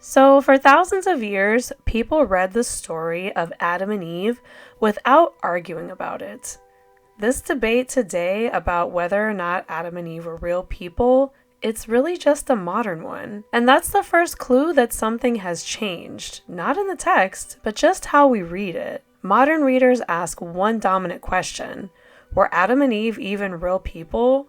So, for thousands of years, people read the story of Adam and Eve without arguing about it. This debate today about whether or not Adam and Eve were real people, it's really just a modern one. And that's the first clue that something has changed, not in the text, but just how we read it. Modern readers ask one dominant question: were Adam and Eve even real people?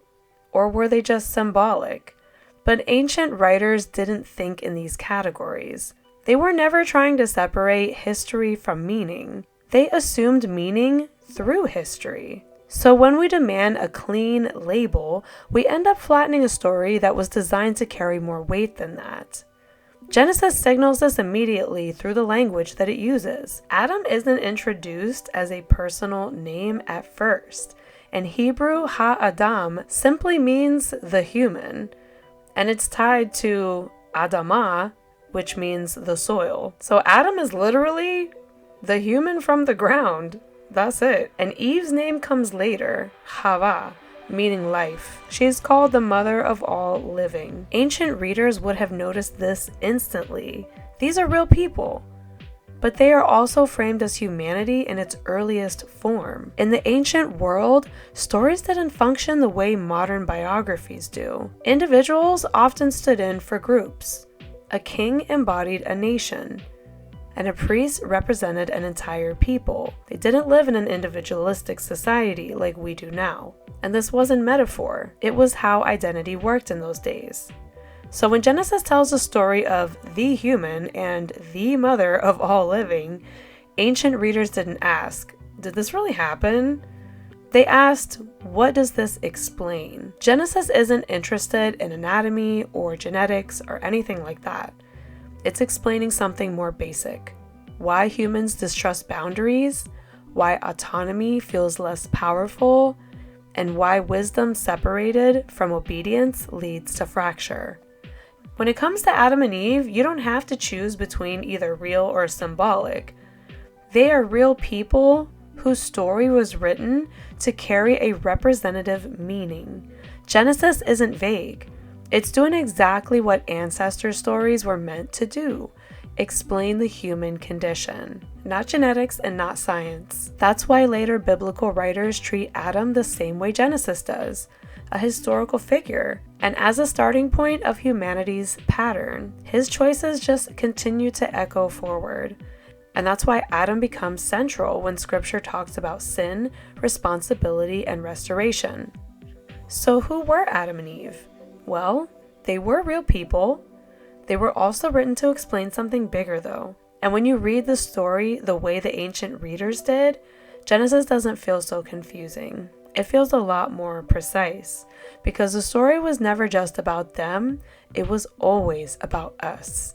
Or were they just symbolic? But ancient writers didn't think in these categories. They were never trying to separate history from meaning. They assumed meaning through history. So when we demand a clean label, we end up flattening a story that was designed to carry more weight than that. Genesis signals this immediately through the language that it uses. Adam isn't introduced as a personal name at first. In Hebrew, ha-adam simply means the human, and it's tied to Adamah, which means the soil. So Adam is literally the human from the ground. That's it. And Eve's name comes later, Hava, meaning life. She is called the mother of all living. Ancient readers would have noticed this instantly. These are real people. But they are also framed as humanity in its earliest form. In the ancient world, stories didn't function the way modern biographies do. Individuals often stood in for groups. A king embodied a nation, and a priest represented an entire people. They didn't live in an individualistic society like we do now. And this wasn't metaphor. It was how identity worked in those days. So when Genesis tells the story of the human and the mother of all living, ancient readers didn't ask, did this really happen? They asked, what does this explain? Genesis isn't interested in anatomy or genetics or anything like that. It's explaining something more basic. Why humans distrust boundaries, why autonomy feels less powerful, and why wisdom separated from obedience leads to fracture. When it comes to Adam and Eve, you don't have to choose between either real or symbolic. They are real people whose story was written to carry a representative meaning. Genesis isn't vague. It's doing exactly what ancestor stories were meant to do: explain the human condition, not genetics and not science. That's why later biblical writers treat Adam the same way Genesis does, a historical figure, and as a starting point of humanity's pattern. His choices just continue to echo forward. And that's why Adam becomes central when scripture talks about sin, responsibility, and restoration. So who were Adam and Eve? Well, they were real people. They were also written to explain something bigger though. And when you read the story the way the ancient readers did, Genesis doesn't feel so confusing. It feels a lot more precise, because the story was never just about them, it was always about us.